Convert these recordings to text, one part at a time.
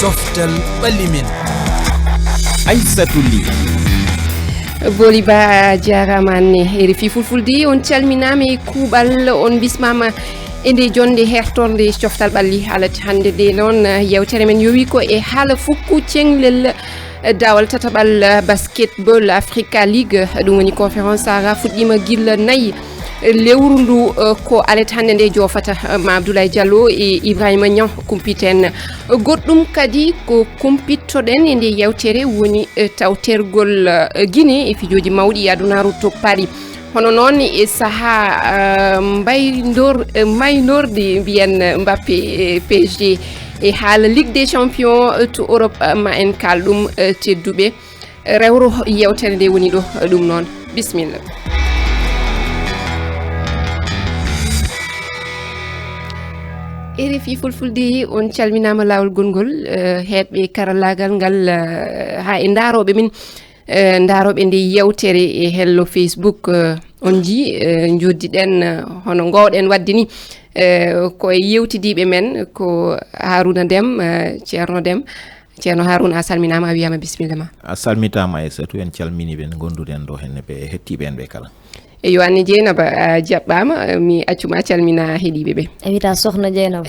coftal ɓallimin Aissatou Ly Boliba jaramane RFI Fulfulde on calminama e kuuɓal on bismama e nde jonde hertorde coftal ɓalli haalati hande de noon yewtere men yowi ko e haala fukku cenglel dawal tataɓal basketball Africa League ɗum woni conférence ara fuɗɗima guilla nayyi lewru ndu ko alet hande nde jofata ma Abdoulaye Diallo e Ibrahima Niang kumpiten goɗɗum kadi ko kumpittoɗen e nde yewtere woni tawtergol Guinée e fijoji mawɗi adunaru toppaɗi hono noon e saaha maynorde mbiyen Mbappé PSG e haala Ligue des Champions to Europe ma en kal ɗum tedduɓe rewro yewtere nde woni ɗo ɗum noon bisimilla RFI Fulfulde on calminama lawol gongol heedɓe karallagal ngal ha e daroɓe min daroɓe nde yewtere e hello Facebook on ji joddiɗen hono gowɗen wadde ni koye yewtidiɓe men ko Harouna Déme ceerno Harouna a salminama a wiyama bisimilla ma a salmitama Aissatou en calmini ɓen gonduɗen ɗo henne ɓe hettiɓe en ɓe kala yo Anne Dieynaba a jaɓɓama mi accuma calmina heeɗiɓe ɓe a wita sohna Dieynaba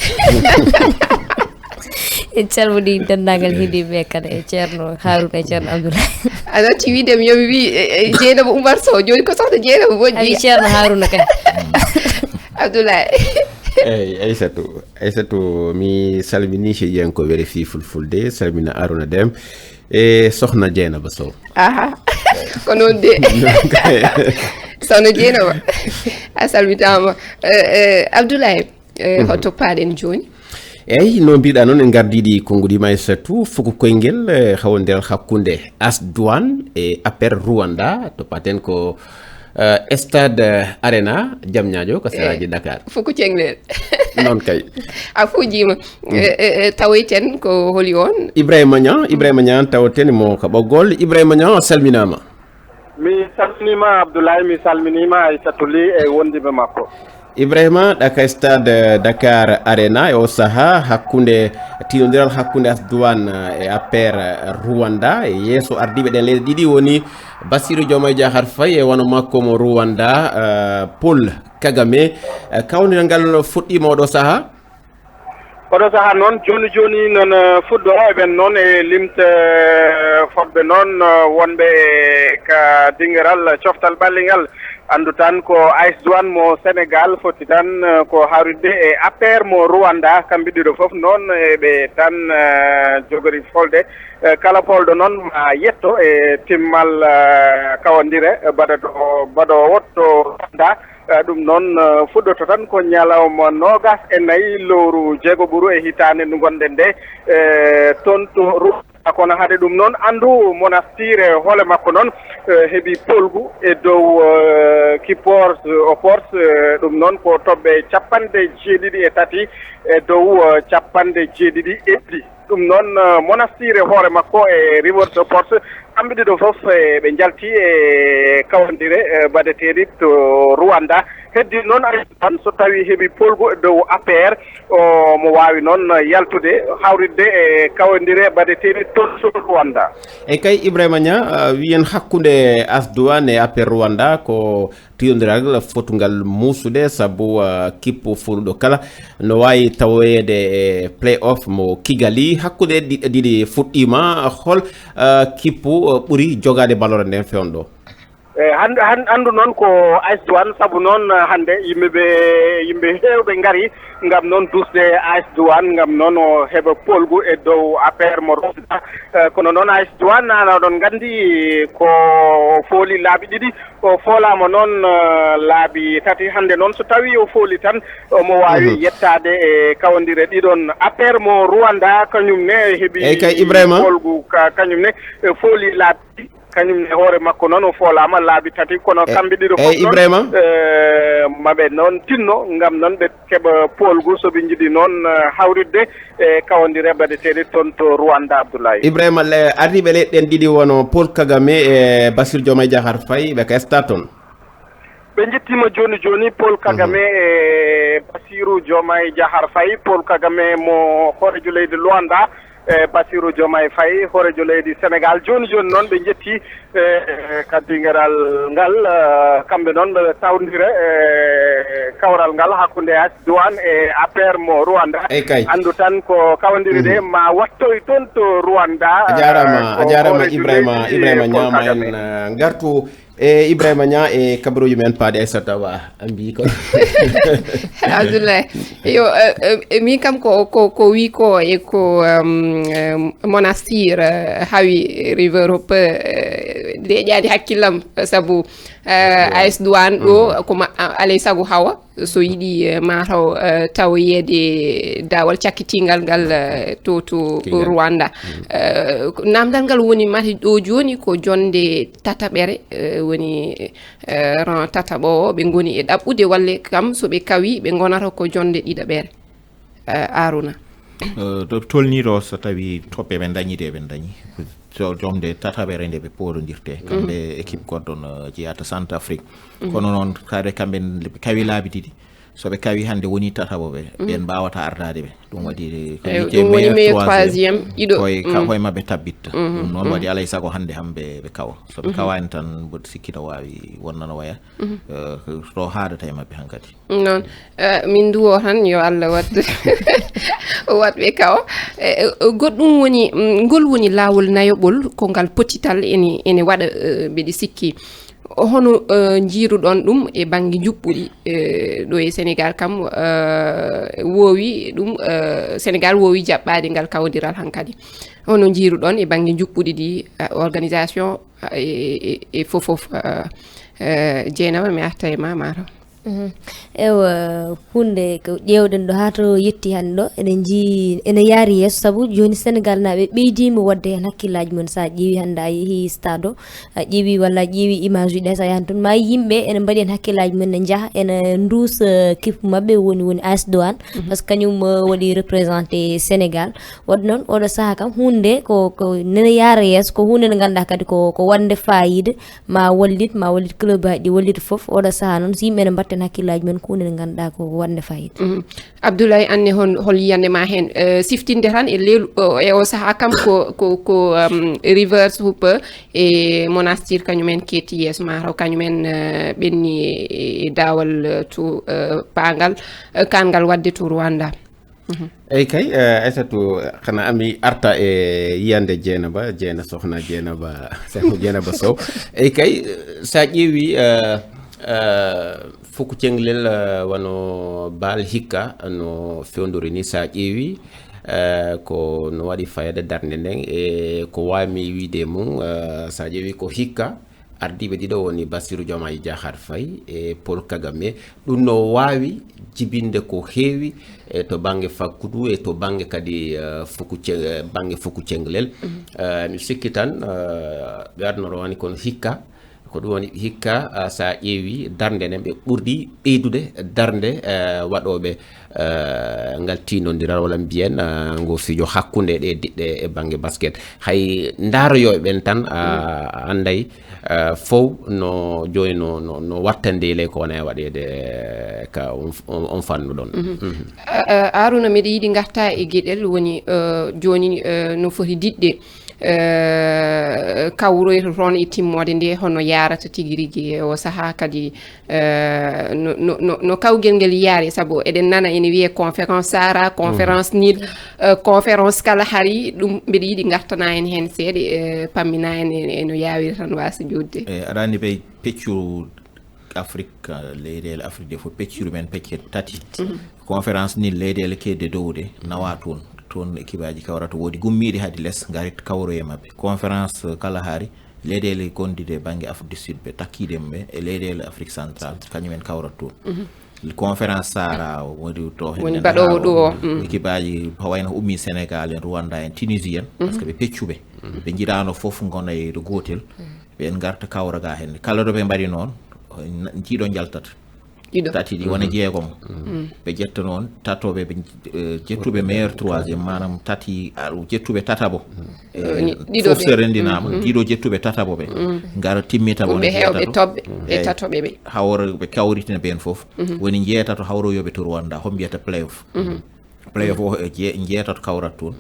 en calmini dendagal heeɗiɓe kadi e ceerno Harouna e ceerno Abdoulaye a natti widem yomi wi Dieynaba Oumar Sow joni ko sohna Dieynaba moƴƴi a wi ceerno Harouna kay Abdoulaye eyyi Aissatou mi salmini heeɗiyankoɓe RFI Fulfulde salmina Harouna Déme e sohna Dieynaba Sow aha ko noon de sohna Dieynaba a salmitama Abdoulaye ho toppaɗen joni eyyi no mbiɗa noon en gardiɗi konngudima Aissatou fuku koyngel hawodel hakkude AS Douane e APR Rwanda toppaten ko Stade Arena Diamniadio ko seraji Dakar fuku cenglel noon kay a fujima tawoyten ko holi on Ibrahima Niang tawaten mo ko ɓoggol Ibrahima Niang a salminama mi salminima Abdoulaye mi salminima Aissatou Ly e wondiɓe makko Ibrahima ɗaka Stade Dakar Arena e o saaha hakkude tinodiral hakkude AS Douane e APR Rwanda e yeeso ardiɓe ɗen leyɗe ɗiɗi woni Bassirou Diomaye Diakhar Faye e wano makko mo Rwanda Paul Kagame kawniral ngal fuɗɗima oɗo saaha noon joni non fuɗɗo eɓen noon e limte fodɓe noon wonɓe ka dinguiral coftal ɓalligal andu tan ko AS Douane mo Sénégal foti tan ko hawride e APR mo Rwanda kamɓe ɗiɗo foof noon eɓe tan jogori folde kala polɗo noon ma yetto e timmal kawodire baɗo wotto Rwanda ɗum noon fuɗɗoto tan ko ñalawma nogas e nayyi lewru jeegoɓuru e hitande ndu gonɗen nde toon to Rwanda kono haade ɗum noon andu monastire hoole makko noon heeɓi polgu e dow kippors opors ɗum noon ko toɓɓe jeeɗiɗi e dow jeeɗiɗi ɗum noon monastire hoore makko e rivers opors kamɓe ɗiɗo fof ɓe jalti e kawodire baɗeteɗi to Rwanda heddi noon tan so tawi heeɓi polgu e dow APR mo wawi noon yaltude hawridde e kawodire baɗeteɗi to Rwanda e kay Ibrahima Niang wiyen hakkude AS Douane e APR Rwanda ko tiyodiral fotugal musude saabu kippu fuɗɗo kala no wawi tawoyede e play off mo Kigali hakkude ɗiɗi fuɗɗima hol kippu ɓuuri jogade ballore nden fewndo handu noon ko AS Douane saabu noon hande yimɓe hewɓe ngari ngam noon dusde AS Douane ngam noon o heɓa polgu e dow APR mo Rwanda kono noon AS Douane ana ɗon gandi ko fooli laabi ɗiɗi o foolama noon laabi tati hande noon so tawi o fooli tan omo wawi yettade e kawodire ɗiɗon APR mo Rwanda kañum ne heeɓi polgu kañum ne fooli laabi kañum ne hoore makko noon o foolama laabi tati kono kamɓe ɗiɗo fof Ibrahima maɓe noon tinno ngam noon ɓe keɓa polgu soɓe jiiɗi noon hawridde e kawodire baɗeteɗe toon to Rwanda Abdoulaye Ibrahima ardiɓe leyɗen ɗiɗi wono Paul Kagame e Bassirou Diomaye Diakhar Faye ɓe ka sta toon ɓe jettima joni Paul Kagame e Bassirou Diomaye Diakhar Faye Paul Kagame mo horejo leydi Luanda Bassirou Diomaye Faye horejo leydi Sénégal joni noon ɓe jetti kaddigeral ngal kamɓe noon ɓe tawdira kawral ngal hakkunde AS-Douane e APR mo Rwanda andu tan ko kawandiri de ma wattoy toon to Rwanda a jarama Ibrahima Niama en gartu Ibrahima Nia e kabaruji men paade Aissata Ba ambi ko Abdoulaye yo mi kam ko wi ko e ko monastir Hawi River Hope de ƴaadi hakkillam sabu AS-Douane ɗo ko alay sago hawa so yiɗi mataw tawoyede dawal cakkitingal ngal to Rwanda namdal ngal woni mati ɗo joni ko jonde tataɓere woni ran tataɓo ɓe goni e ɗaɓɓude walle kam so ɓe kawi ɓe gonata ko jonde ɗiɗaɓere Aruna to tolniro so tawi toɓɓe ɓe dañide ɓe dañi jomde tataɓere nde ɓe poɗodirte kamɓe équipe goɗɗo no jeyata Centrafrique kono noon kade kamɓe ɓe kawi laabi ɗiɗi soɓe kawi hande woni tataɓoɓe ɓen mbawata ardade ɓe ɗum waɗi ɗum woni meilleur troisiéme ɗiɗo koye mabɓe tabbitta ɗum noon waɗi alay saago hande hamɓe ɓe kawa soɓe kawani tan mboɗo sikki no wawi wonnano waya to haadata e mabɓe hankadi noon min duwo tan yo Allah watɓe kawa goɗɗum woni ngol woni lawol nayoɓol ko ngal potital ene waɗa mbeɗe sikki hono jiiruɗon ɗum e banggue juɓɓuɗi ɗo e Sénégal kam wowi ɗum Sénégal wowi jaɓɓade ngal kawdiral hankadi hono jiiruɗon e banggue juɓɓuɗi ɗi organisation e fofof Dieynaba mi arta e ma mataw ewa hunde ko ƴewɗen ɗo ha to yetti hande ɗo eɗen jii ene yaari yesso saabu joni Sénégal naɓe ɓeydima wadde hen hakkillaji mumen sa ƴeewi hande a yeehi stade o a ƴeewi walla ƴeewi image uji ɗe sa yahan toon ma yimɓe ene mbaɗi hen hakkillaji mumen ne jaaha ene duusa kipe mabɓe woni AS-Douane par ce que kañum waɗi représenté Sénégal wadde noon oɗo saaha kam hunde ko nene yaara yesso ko hunde nde ganduɗa kadi ko wande fayida ma wallit club aji ɗi wallita foof oɗo saaha noon so yimɓe ene mbatten hakkillaji men ko hunde nde ganduɗa ko wande fayida Abdoulaye anne hol yiyande ma hen siftinde tan e leylu e o saaha kam ko Rivers Hope e monastir kañumen ketti yesso mataw kañumen ɓenni e dawal to pangal kangal wadde to Rwanda eyi kay Aissatou xana ami arta e yiyande Dieynaba sohna Dieynaba Sow eyi kay sa ƴeewi fukku cenglel wano baal hikka no fewndori ni sa ƴeewi ko no waɗi fayade darde nden e ko wawmi wiide mum sa ƴeewi ko hikka ardiɓe ɗiɗo woni Bassirou Diomaye Diakhar Faye e Paul Kagame ɗum no wawi jibinde ko heewi to banggue fakkudu e to banggue kadi banggue fukku cenglel mi sikki tan ɓe arnoro wani kono hikka ko ɗum woni hikka sa ƴeewi darde nden ɓe ɓurɗi ɓeydude darde waɗoɓe ngal tinodiral walla mbiyen ngo fijo hakkude ɗe diɗɗe e banggue basket hay daroyoɓe ɓen tan anday fow no joni no wattande ley ko wona e waɗede ka on fannu ɗon Aruna mbiɗa yiiɗi garta e gueɗel woni joni no foti diɗɗe kawroyto toon e timmode nde hono yarata tigui rigui o saaha kadi no kawguel ngel yaari saabu eɗen nana ene wiye conférence Sara conférence Nil conférence kala haari ɗum mbiɗa yiiɗi gartana en hen seeɗa pammina en eno yawiri tan wasa jodde aɗa andi ɓe peccuru Afrique leyɗele Afrique de fof peccuru men pecce tati conférence Nil leyɗele kedde dowde nawa toon équipe aji kawrata woodi gummiɗi haadi less garit kawroye mabɓe conférence kala haari leyɗele gondide banggue Afrique du Sud ɓe takkiɗen ɓe e leyɗele Afrique centrale kañumen kawrat toon conférence Sahara woni to woni baɗowo ɗo o équipe aji wayno ummi Sénégal en Rwanda en Tunisie en par ce que ɓe peccuɓe ɓe jiiɗano foof gona e gotel ɓen garta kawraga hen kala ɗo ɓe mbaɗi noon jiiɗo jaltata tati ɗi wona jeegom ɓe ƴetta noon tatoɓe ɓe ƴettuɓe meilleur troisiéme manam tati ƴettuɓe tataɓo fof so rendinama ɗiɗo ƴettuɓe tataɓo ɓe gara timmitaɓo ɓe hewɓe toɓɓe e tatoɓe ɓe hawra ɓe kawritina ɓen foof woni jeetato hawroyoɓe to Rwanda hom mbiyata play off playoff o jeetat kawrat toon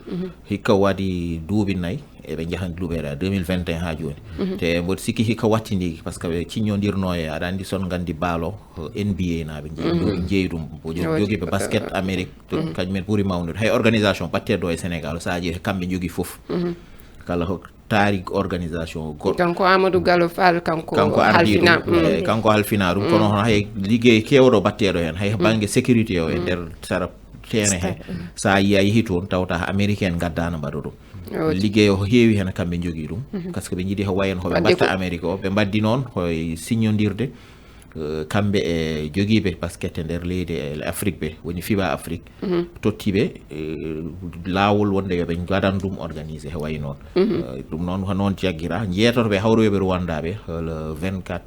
hikka waɗi duuɓi nayyi eɓe jahan duuɓere 2021 ha joni te mboɗo sikki hikka wattidi par ce que ɓe ciñodirno e aɗa andi son gandi baalo NBA naɓe jeeyi ɗum joguiɓe basket Amérique kañumen ɓuuri mawnude hay organisation batteɗo e Sénégal sa jeeyi kamɓe jogui foof kala taari organisation goɗɗo kanko Amadou Gallo Fall kanko ardiɗo kanko halfina ɗum kono hay liggey kewɗo batteɗo hen hay banggue sécurité o e nder sara terrain he sa yiya yeehi toon tawta américaine gaddano mbaɗa ɗum liggey o heewi hen kamɓe jogui ɗum par ce que ɓe jiiɗi ho wayen hoɓe batta Amérique o ɓe mbaddi noon koye signodirde kamɓe e jogiiɓe basket e nder leydi Afrique ɓe woni FIBA Afrique tottiɓe laawol wonde yoɓe gadan ɗum organisé he wayi noon ɗum noon ko noon jaggira jeetotoɓe hawroyoɓe Rwanda ɓe le 24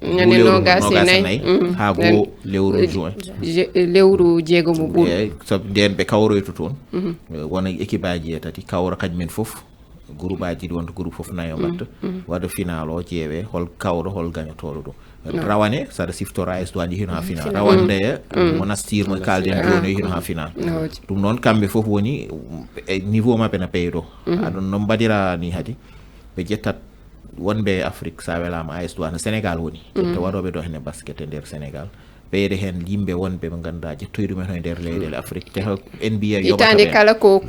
ñande nogasinayi ha goo lewru juin lewru jeegomo ɓuuri sabu nden ɓe kawroyto toon wona équipe aji e tati kawra kañumen foof groupe aji ɗi wonta groupe foof nayo mbatta waɗa final o ƴeewe hol kawɗo hol gañotoɗo ɗum rawane saɗa siftora AS Douanes hino ha final rawande Monastir mo kalden joni hino ha final ɗum noon kamɓe foof woni e niveau mabɓe na ɓeydo aɗon no mbaɗira ni hadi ɓe ƴettat wonɓe Afrique sa welama AS Douanes Sénégal woni ƴetta waɗoɓe ɗo hene basket e nder Sénégal ɓeyde hen yimɓe wonɓe ɓe ganduɗa ƴettoy ɗumen e nder leyɗele Afrique te NBA itande kala ko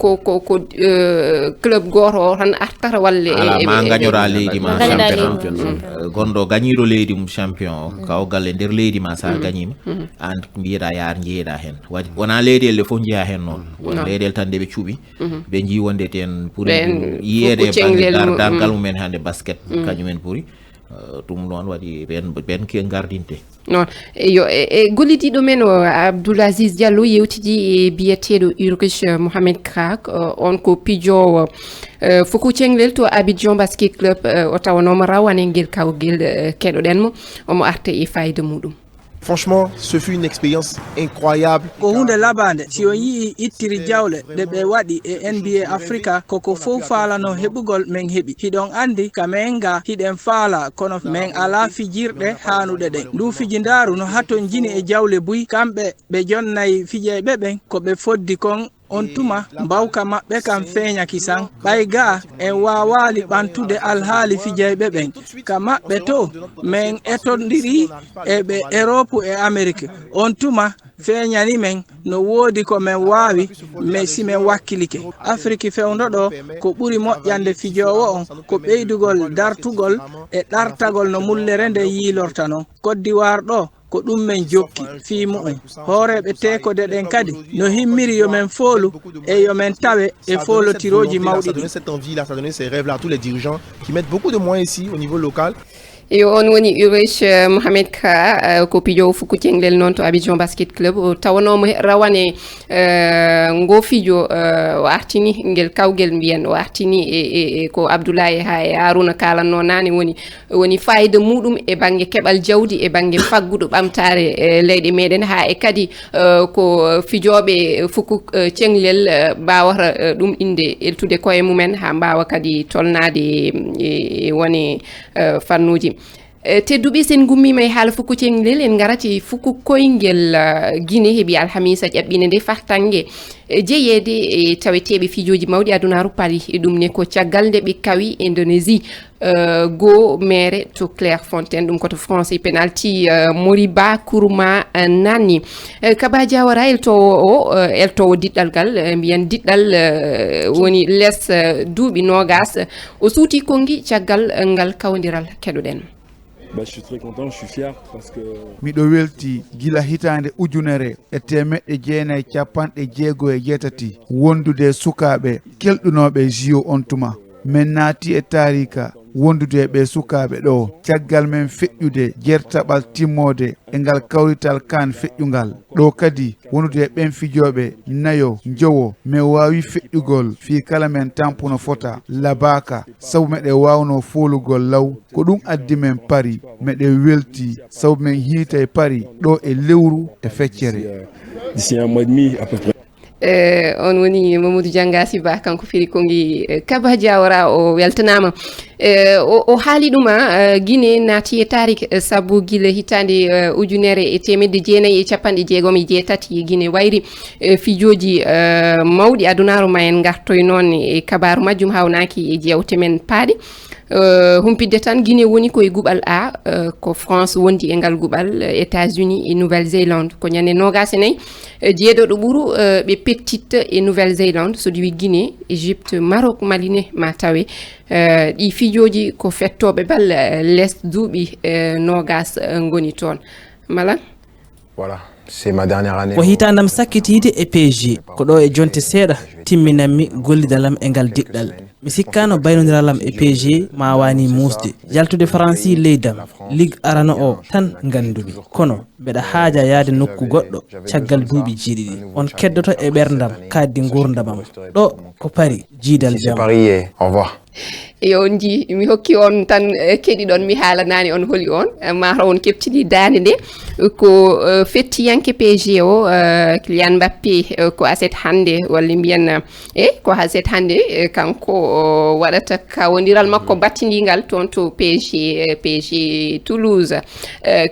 club goto o tan artata walla ma gañora leydi ma champion gonɗo gañiɗo leydi mum champion o kawgal e nder leydi ma sa gañima an mbiyeɗa yaar jeeyeɗa hen waɗi wona leyɗele fof jeeya hen noon won leyɗele tan nde ɓe cuuɓi ɓe jii wonde ten pour yiyede dargal mumen hande basket kañumen ɓuuri ɗum noon waɗi ɓen ke gardinte noon yo e gollidiɗo men o Abdoul Aziz Diallo yewtidi e biyeteɗo Ulrich Mohamed Krak on ko pijowo Foukou Thienglel to Abidjan Basket Club o tawanoma rawane guel kawguel keɗoɗenmo omo arta e fayida muɗum. Franchement, ce fut une expérience incroyable. Ko hunde labande si on yii ittiri jawle ɗe ɓe waɗi e NBA Africa koko fof faalano heɓugol men heɓi hiɗon andi kamen ga hiɗen faala kono men ala fijirɗe hanuɗe ɗen ndu fijindaru no haton jini e jawle buy kamɓe ɓe jonnayi fijeɓe ɓen ko ɓe foddi kon on tuma mbawka maɓɓe kam feeñaki san ɓay ga en wawali ɓantude alhaali fijayɓe ɓen ka maɓɓe to min etondiri e ɓe Europe e Amérique on tuma feeñani men no woodi ko men waawi mais si men wakkilike Afrique fewndo ɗo ko ɓuri moƴƴande fijowo on ko ɓeydugol dartugol e ɗartagol no mullere nde yiilorta non Côte d'Ivoire ɗo ko ɗum men jokki fii mu'um hooreɓe tekode ɗen kadi no himmiri yo men foolu e yo men tawe e foolotiroji mawɗi ɗi. Cette envie-là, ça a donné ces rêves-là à tous les dirigeants qui mettent beaucoup de moyens ici au niveau local. yo on woni Ulrich Mohamed Ka ko pijowo Foukou Thienglel noon to Abidjan Basket Club o tawanomo rawane ngo fijo o artini ngel kawgel mbiyen o artini e ko Abdoulaye ha e Harouna kalanno nane woni fayida muɗum e banggue keɓal jawdi e banggue fagguɗo ɓamtare leyɗe meɗen ha e kadi ko fijoɓe Foukou Thienglel mbawata ɗum inde eltude koye mumen ha mbawa kadi tolnade e woni fannuji tedduɓe sen gummima e haala Foukou Thienglel en garati Foukou koyngel Guinée heeɓi alhamisa ƴaɓɓinde nde fartangue jeeyede e taweteɓe fijoji mawɗi adunaru paali ɗum ne ko caggal nde ɓe kawi Indonésie go mere to Clairefontaine ɗum koto français penalty Moriba Kourma nanni Kaba Diawara eltowo diɗɗal gal mbiyen diɗɗal woni less duuɓi nogas o suuti kongi caggal ngal kawdiral keɗoɗen. Je suis très content, je suis fier parce que miɗo welti gila hitande ujunere e temeɗɗe jeenayi capanɗe jeego e jeetati wondude sukaɓe kelɗunoɓe JO on tuma min naati e tarika wondude ɓe sukaɓe ɗo caggal men feƴƴude jertaɓal timmode e ngal kawrital kan feƴƴugal ɗo kadi wondude ɓen fijoɓe nayo jowo min wawi feƴƴugol fi kala men tampuno fota labaka sabu meɗe wawno folugol law ko ɗum addi men pari meɗe welti sabu men hiita e pari ɗo e lewru e feccere d'ici un mois et demi à peu près. On woni Mamadou Diangasi Ba kanko firi kongi Kaba Diawara o weltanama o haali ɗuma Guinée naati e tarik sabu gila hitande ujunere e temedde jeenayi e capanɗe jeegom e jeetati Guinée wayri fijoji mawɗi adunaru ma en gartoy noon e kabaru majjum hawnaki e jewte men paaɗi humpidde tan Guinée woni koye guɓal A ko France wondi e ngal guɓal États-Unis e Nouvelle-Zélande ko ñande nogas e nayyi jeeɗoɗo ɓuuru ɓe pettitta e Nouvelle-Zélande so ɗi Guinée Égypte Maroc Mali ma tawe ɗi fijoji ko fettoɓe bal less duuɓi nogas ngoni toon mala voilà c'est ma dernière année ko hitandam sakkitide e PSG ko ɗo e jonte seeɗa timminanmi gollidalam e ngal diɗɗal mi sikkano baynodiralam e PSG ma wani musde jaltude Franci leydam ligue arana o tan gandumi kono mbeɗa haaja yaade nokku goɗɗo caggal duuɓi jeeɗiɗi on keddoto e ɓerdam kaddi gurdamam ɗo ko Paris jiidal jam au revoir yo on ji mi hokki on tan keɗi ɗon mi haalanani on holi on mataw on keɓtini dande nde ko fettiyanke PSG o Kylian Mbappé ko aset hande walla mbiyen ko aset hande kanko waɗata kawodiral makko battidingal toon to PSG Toulouse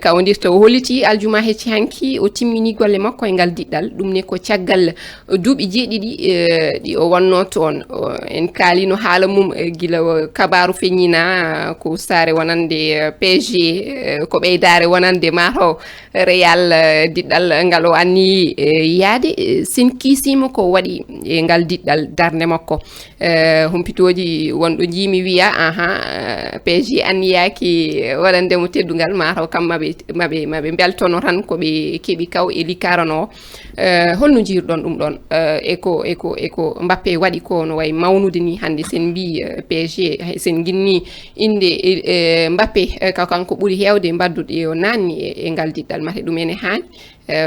kawodirta o holliti aljuma hecci hanki o timmini golle makko e ngal diɗɗal ɗum ne ko caggal duuɓi jeeɗiɗi ɗi o wonno toon en kaalino haala mum gila kabaru feññina ko sare wonande PSG ko ɓeydare wonande mataw Real diɗɗal ngal o anni yaade sen kiisima ko waɗi e ngal diɗɗal darde makko humpitoji wonɗo jimi wiya PSG anniyaki waɗandemo teddugal mataw kam maɓe beltono tan koɓe keeɓi kaw e likarano holno jiruɗon ɗum ɗon eko Mbappé waɗi ko no way mawnude ni hande sen mbi PSG sen ginni inde Mbappé kanko ɓuuri hewde mbaddude o nanni e ngal diɗɗal mate ɗum ene haani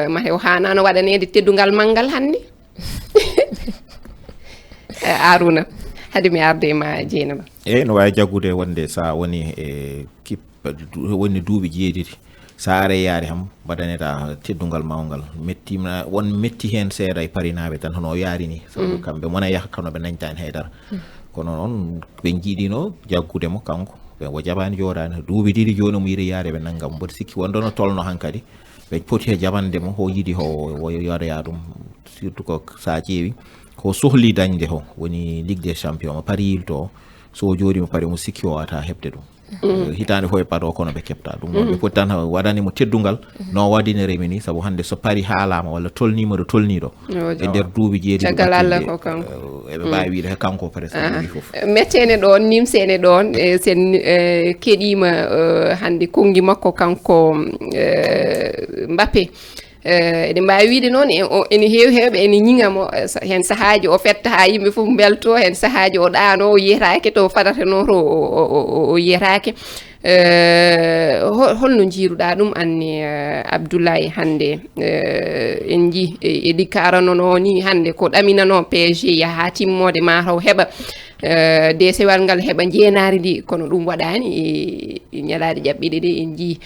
mate o hanano waɗanede teddugal manggal hande Aruna hade mi arde ma Dieynaba no wawi jaggude wonde sa woni e woni duuɓi jeeɗiɗi sa are yaari ham mbaɗaneta teddugal mawgal mettima won metti hen seeɗa e parinaɓe tan hono yaari ni sabu kamɓe mona yaha kano ɓe dañtani haydara kono noon ɓe jiiɗino jaggude mo kanko o jaɓani joɗani duuɓi ɗiɗi joni mo yiiri yaade ɓe naggam mboɗo sikki wonɗo no tolno hankkadi ɓe poti e jaɓande mo ho yiiɗi o yoɗoya ɗum surtout ko sa ƴeewi ko sohli dañde ho woni Ligue des Champions mo Paris to so jooɗi mo Paris mo sikki o wata heɓde ɗum hitande foye paɗo kono ɓe keɓta ɗum noon ɓe poti tan waɗanimo teddugal no waɗine remi ni saabu hande so Paris haalama walla tolnima ɗo tolniɗo e nder duuɓi jeeɗiɗi eɓe mbawi wiide kanko presque fof mettene ɗon nimsene ɗon sen keɗima hande kongi makko kanko Mbappé eɗen mbawi wiide noon ene heewi hewɓe ene ñiŋamo hen sahaji o fetta ha yimɓe fof belto hen sahaji o ɗano o yiyetake to fadateno to o yiyetake holno jiiruɗa ɗum anne Abdoulaye hande en ji e likarano ni hande ko ɗaminano PSG yaha timmode mataw heɓa desewal ngal heɓa jeenari ndi kono ɗum waɗani e ñalade ƴaɓɓiɗe ɗe en ji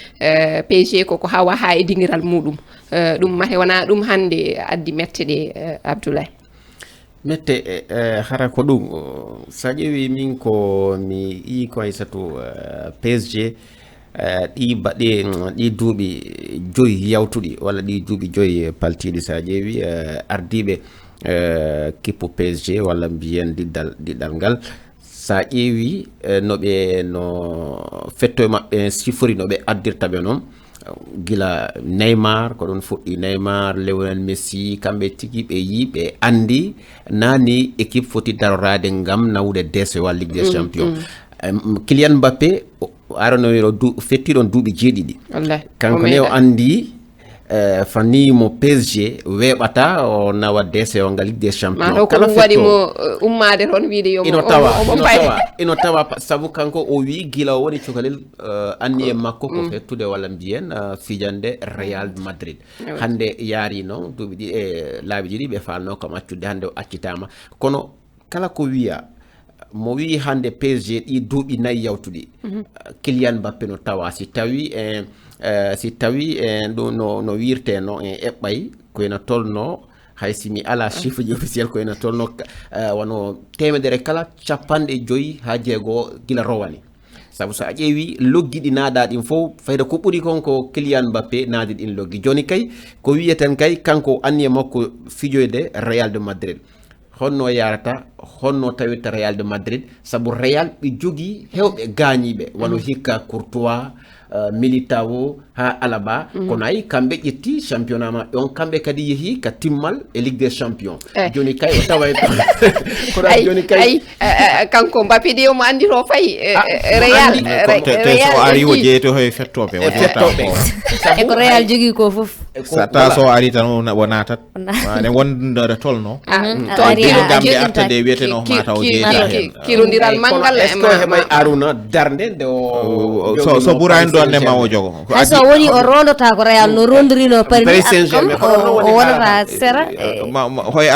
PSG koko hawa ha e dingiral muɗum ɗum mate wona ɗum hande addi mette ɗe Abdoulaye mette hara ko ɗum sa ƴeewi min ko mi yi ko Aissatou PSG ɗi duuɓi joyi yawtuɗi walla ɗi duuɓi joyi paltiɗi sa ƴeewi ardiɓe kippu PSG walla mbiyen diɗɗal ngal sa ƴeewi no fetto e maɓɓe sifori no ɓe addirta ɓe noon gila Neymar ko ɗon fuɗɗi Neymar Lionel Messi kamɓe tigi ɓe yi ɓe andi nani équipe foti darorade ngam nawde DCO Ligue des Champions Kylian Mbappé aranoyo fettiɗon duuɓi jeeɗiɗi kanko ne o andi fanni mo PSG weɓata o nawa DCO ngal Ligue des Champions kala waɗi mo ummade toon wiide yo ino tawa sabu kanko o wi gila o woni cukalel anni e makko ko fettude walla mbiyen fijande Real Madrid hande yaari noon duuɓi ɗi e laabi ɗiɗi ɓe falno kam accude hande o accitama kono kala ko wiya mo wi hande PSG ɗi duuɓi nayyi yawtuɗi Kylian Mbappé no tawa si tawi ɗum no wirteno en eɓɓay koyena tolno hay simi ala chiffre ji officiel koyena tolno wono temedere kala 50 ha jeego gila rowani sabu so a ƴeewi loggi ɗi naada ɗin fof fayda ko ɓuri kon ko Kylian Mbappé naadi ɗin loggi joni kay ko wiyeten kay kanko anni e makko fijoyde Real de Madrid honno yarata honno tawirta Real de Madrid sabu Real ɓe jogii hewɓe gaañiɓe wono hikka Courtois Militao ha Alaba kono ay kamɓe ƴetti championnat maɓɓe on kamɓe kadi yeehi ka timmal e Ligue des Champions joni kay o taway kono joni kay kanko Mbappé de omo andiro fayi Real so ari o jeeto hoye fettoɓe e ko Real jogii ko fof sa ta so ari tan o natat ane wondore tolno gamɓe arta nde wiyeteno mata o jeeta hen kirodiral mangal est ce que heɓay Aruna darde nde o so ɓurani ɗon nema o jogo hayso woni o rondota ko Real no rondorino Paris Saint-Germain o wonata sera hoye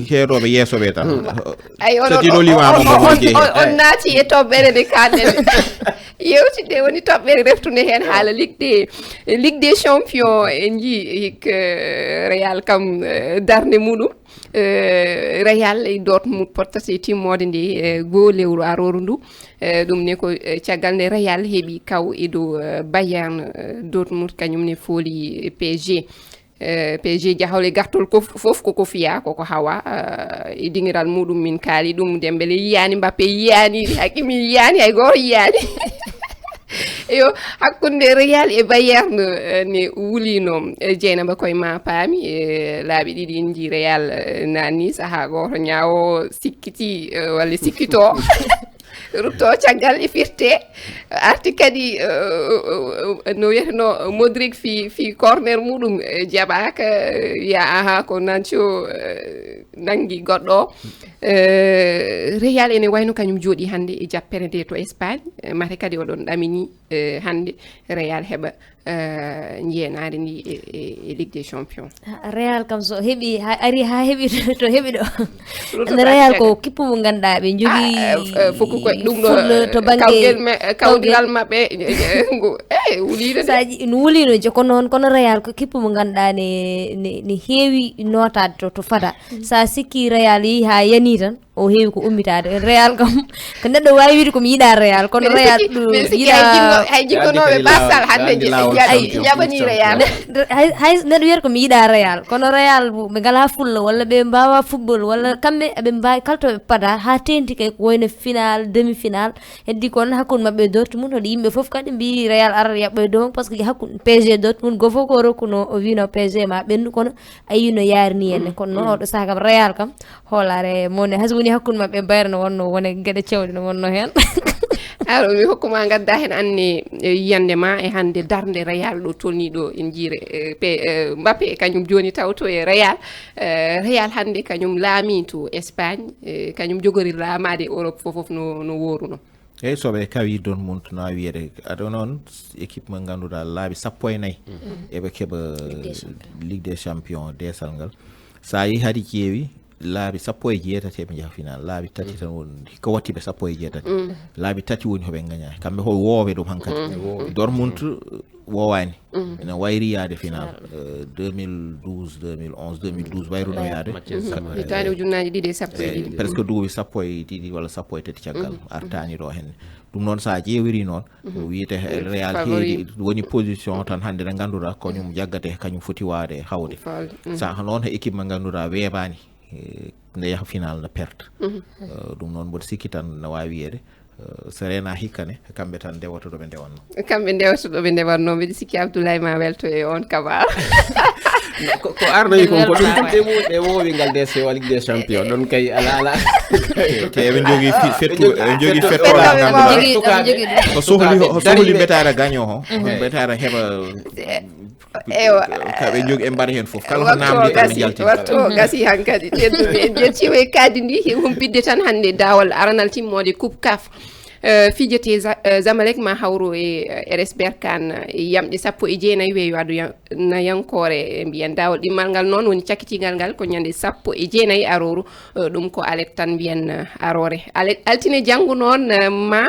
heeɗoɓe yeesoɓe tan ay tino limama on naati e toɓɓere nde kalɗen yewtide woni toɓɓere reftude hen haala Ligue des Champions en jii hik Real kam darde muɗum Real e Dortmund pottata timmode nde goo lewru aroru ndu ɗum ne ko caggal nde Real heeɓi kaw e dow Bayern Dortmund kañum ne fooli PSG PSG jahawle gartol fof koko fiya koko hawa e dingiral muɗum min kaali ɗum Dembélé yiyani Mbappé yiyani Hakimi yiyani hay goto yiyani yo hakkunde Real e Bayern ne wulino Dieynaba koye ma paami laaɓi ɗiɗi en jii Real nanni saha goto ñaawo sikkiti walla sikkito rutto caggal e firte arti kadi no wiyeteno Modric fi corner muɗum jaɓaka ya aha ko Nacho nangi goɗɗo Real ene wayno kañum jooɗi hannde e jappere nde to Espagne mate kadi oɗon ɗamini hannde Real heɓa jeenade ndi e Ligue des Champions Real kam so heɓi ari ha heɓi to heɓi ɗo Real ko kippu mo ganduɗa ɓe jogii foko ko ɗum ɗo to banggue kawdiral maɓɓe wulide no wulino je kono Real ko kippu mo ganduɗa ne heewi notade to fada sa sikki Real yi ha yani tan o heewi ko ummitade Real kam ko neɗɗo wawi wiide komi yiɗa Real kono Real yiɗa hay jiggonoɓe basal hande jaɓani Real hay neɗɗo wiyata komi yiɗa Real kono Real ɓe ngala fulla walla ɓe mbawa football walla kamɓe eɓe mbawi kala to ɓe pada ha tenti kay ko wayno final demi final heddi kono hakkude mabɓe Dortmund hoɗo yimɓe foof kadi mbi Real ara yaɓɓoye dow par ce que hakkude PSG Dortmund go fof ko rokkuno o wino PSG ma ɓendu kono ayi no yarini henne kono noon oɗo saaha kam Real kam hoolare mone hay so woni hakkude mabɓe Bayern no wonno wone gueɗe cewɗe no wonno hen alors mi hokkuma gadda hen anne yiyande ma e hande darde Real ɗo tolni ɗo en jiire Mbappé kañum joni tawto e Real Real hande kañum laami to Espagne kañum jogori laamade Europe fof no woruno eyyi soɓe kawi Dortmund no a wiyede aɗa noon équipe mo ganduɗa laabi 14 eɓe keeɓa Ligue des Champions desal ngal sa yi haadi ƴeewi laabi 17 ɓe jaha final laabi tati tan woni ko watti ɓe 17 laabi tati woni hoɓe gañani kamɓe ho woowe ɗum hankkadi Dortmund wowani ene wayri yaade final 2012 2011 2012 wayruno yaade hitande ujunnaji ɗiɗi e sappo e ɗiɗi presque duuɓi sappo e ɗiɗi walla sappo e tati caggal artani ɗo henne ɗum noon sa ƴeewiri noon wiyete Real heedi woni position tan hande nde ganduɗa kañum jaggate kañum foti waade hawde sa noon he équipe mo ganduɗa weeɓani nde yaha final no perte ɗum noon mboɗo sikki tan no wawi wiyede so rena hikkane kamɓe tan ndewata ɗo ɓe ndewanno kamɓe ndewata ɗo ɓe ndewanno mbiɗa sikki Abdoulaye ma welto e on kabar ko arnoyi kon ko ɗum ɓe wowi ngal DC wa Ligue des Champions ɗon kay ala te eɓe jogui fettu eɓe jogui fettoɗa ganduɗa ko sohli betara gagne o betara heɓa kaɓe jogui e mbaɗa hen foof kala ko namdi tan ɓe jalti wattu gasi hankkadi tedduɓe en jettima e kaddi ndi humpidde tan hande dawal aranal timmode coupe CAF fijete Zamalek ma hawro e RS Berkane yamɗe 19 weeyo adu nayankore mbiyen dawol ɗimmal ngal noon woni cakkitigal ngal ko ñande 19 aroru ɗum ko alet tan mbiyen arore altine janggo noon ma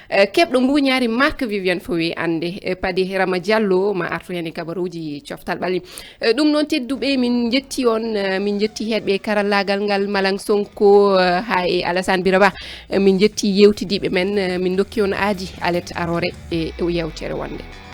keɓɗo mbuñaari Marc Viviane Fowe ande padi Rama Diallo ma artu hen e kabaruji coftal ɓalli ɗum noon tedduɓe min jetti on min jetti heɗɓe karallagal ngal Malang Sonko ha e Alassane Biraba min jetti yewtidiɓe men min dokki on aadi alet arore e yewtere wonde